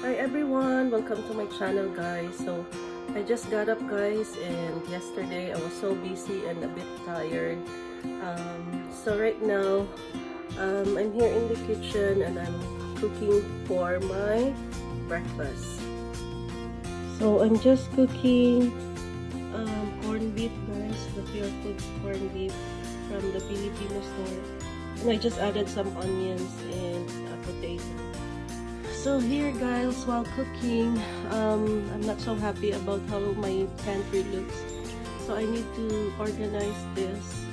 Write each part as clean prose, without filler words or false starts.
Hi everyone, welcome to my channel guys. So I just got up guys, and yesterday I was so busy and a bit tired. So right now I'm here in the kitchen and I'm cooking for my breakfast. So I'm just cooking corned beef guys, the Pure Foods corned beef from the Filipino store. And I just added some onions and a potato. So here guys, while cooking, I'm not so happy about how my pantry looks. So I need to organize this.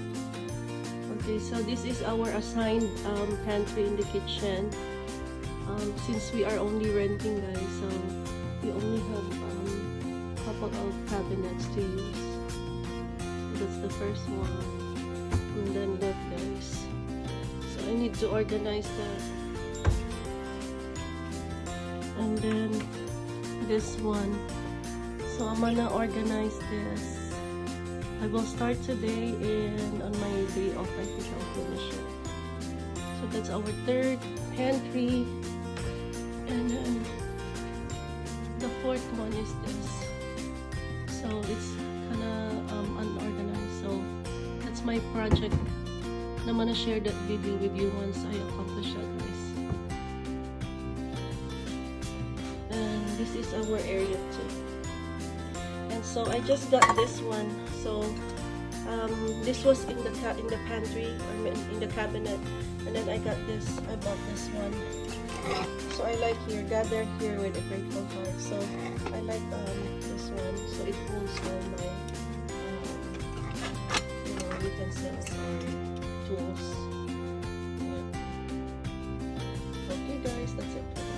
Okay, so this is our assigned pantry in the kitchen. Since we are only renting guys, so we only have a couple of cabinets to use. So that's the first one. And then look guys. So I need to organize that. And then this one, so I'm gonna organize this. I will start today, and on my day off I think I'll finish it. So that's our third pantry, and then the fourth one is this. So it's kinda unorganized, so that's my project. I'm gonna share that video with you once I accomplish that guys. This is our area too. And so I just got this one. So this was in the pantry, or in the cabinet, and then I got this. I bought this one. So I like here, gather here with a grateful heart. So I like this one. So it holds all my utensils or tools. Yeah. Okay guys, that's it for now.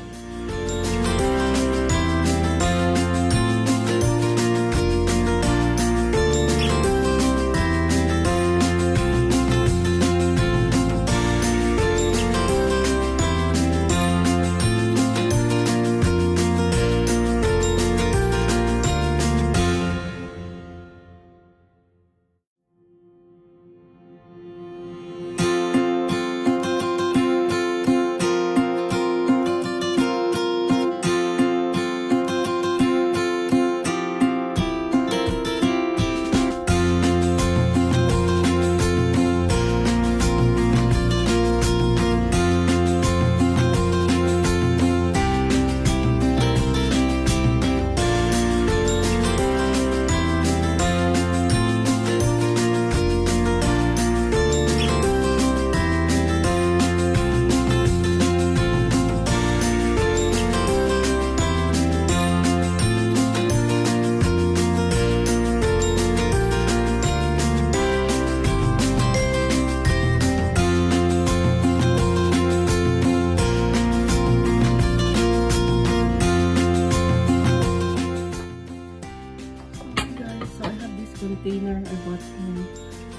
Container I bought from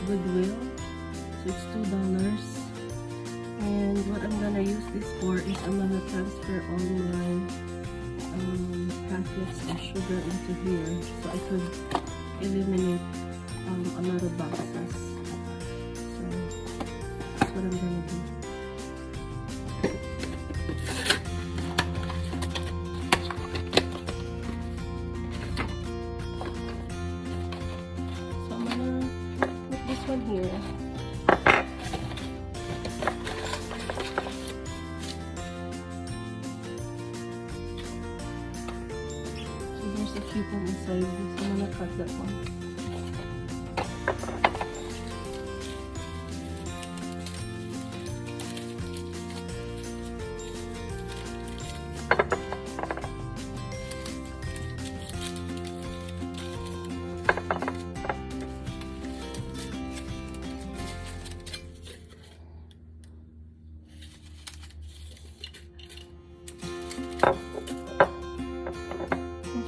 Goodwill, so it's $2. And what I'm gonna use this for is I'm gonna transfer all my packets of sugar into here, so I could eliminate a lot of boxes. So that's what I'm gonna do. One here. So there's a few from inside, so I'm gonna cut that one.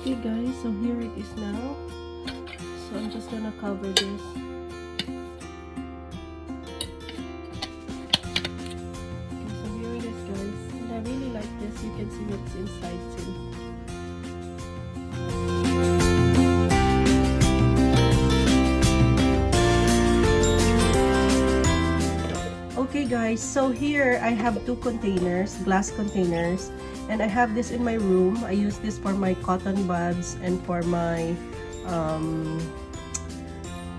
Okay guys, so here it is now. So I'm just gonna cover this. Okay, so here it is guys. And I really like this. You can see what's inside too. Okay guys. guys, so here I have two containers, glass containers, and I have this in my room. I use this for my cotton buds and for my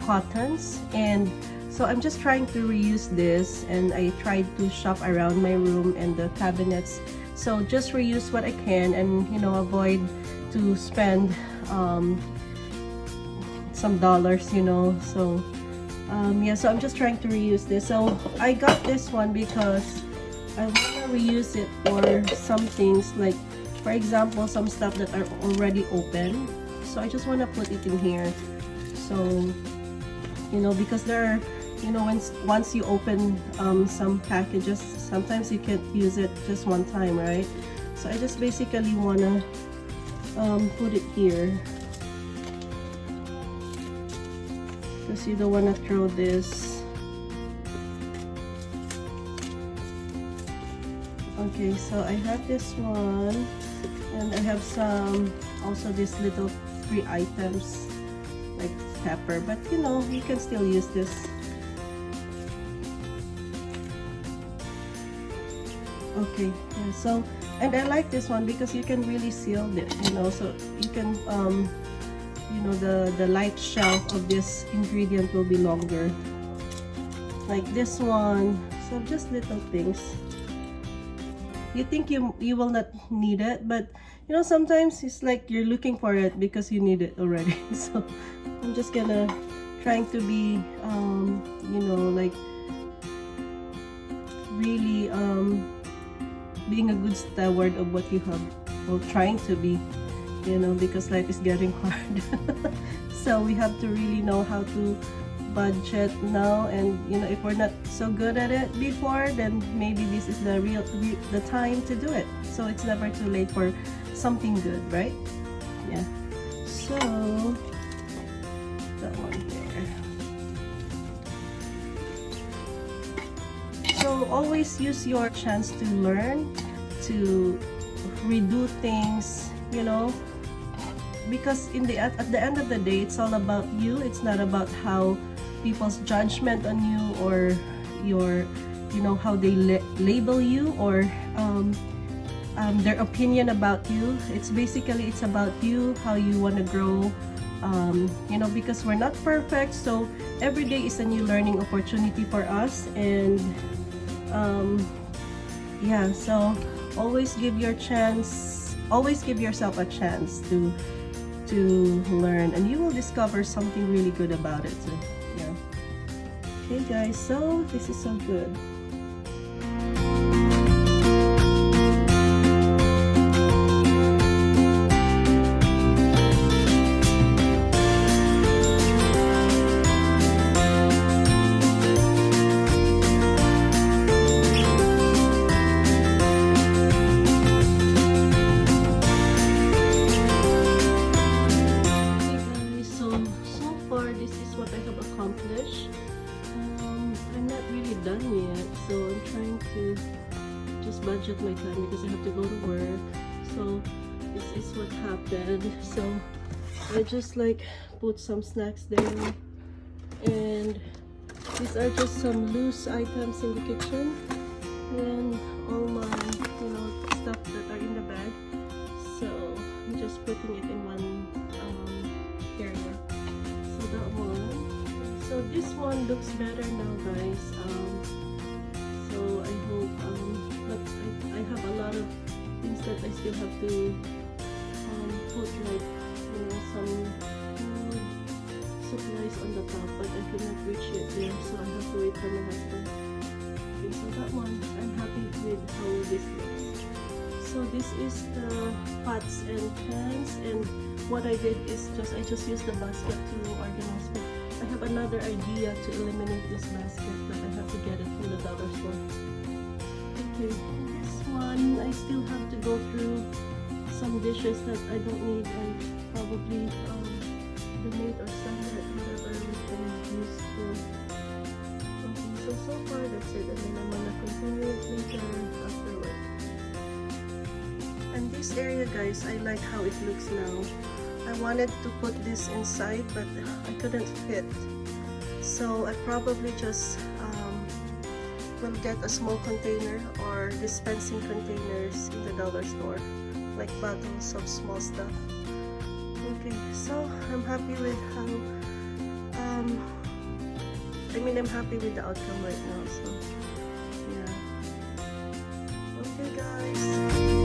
cottons, and so I'm just trying to reuse this, and I tried to shop around my room and the cabinets, so just reuse what I can, and you know, avoid to spend some dollars, you know. So yeah, so I'm just trying to reuse this. So I got this one because I want to reuse it for some things, like for example some stuff that are already open, so I just want to put it in here. So you know, because there are, you know, once you open some packages, sometimes you can't use it just one time, right? So I just basically want to put it here, because you don't want to throw this. Okay, so I have this one, and I have some also these little free items like pepper, but you know, you can still use this. Okay, yeah, so, and I like this one because you can really seal it, you know, so you can you know, the light shelf of this ingredient will be longer, like this one. So just little things. You think you will not need it, but you know, sometimes it's like you're looking for it because you need it already. So I'm just gonna trying to be you know, like really being a good steward of what you have, or trying to be, you know, because life is getting hard. So we have to really know how to budget now, and you know, if we're not so good at it before, then maybe this is the the time to do it. So it's never too late for something good, right? Yeah. So that one there. So always use your chance to learn, to redo things, you know, because at the end of the day, it's all about you. It's not about how people's judgment on you, or your, you know, how they label you, or their opinion about you. It's basically, it's about you, how you want to grow, you know, because we're not perfect, so every day is a new learning opportunity for us. And yeah, so always give yourself a chance to learn, and you will discover something really good about it. So yeah. Okay guys, so this is so good. I'm not really done yet, so I'm trying to just budget my time because I have to go to work. So this is what happened. So I just like put some snacks there, and these are just some loose items in the kitchen, and all my, you know, stuff that are in the bag. So I'm just putting it in one area. So that one. So this one looks better now, guys. So I hope, but I have a lot of things that I still have to put, like, you know, some food supplies on the top, but I cannot reach it there, so I have to wait for my husband. Okay, so that one, I'm happy with how this looks. So this is the pots and pans, and what I did is I just used the basket to organize, but I have another idea to eliminate this basket, but I have to get it from the dollar store. Okay, this one, I still have to go through some dishes that I don't need, and probably donate or sell it, whatever we can use to. Okay, so far that's it, and then I'm gonna continue it later after work. And this area, guys, I like how it looks now. I wanted to put this inside, but I couldn't fit, so I probably just will get a small container or dispensing containers in the dollar store, like bottles of small stuff. Okay, so I'm happy with how, I'm happy with the outcome right now, so yeah. Okay guys.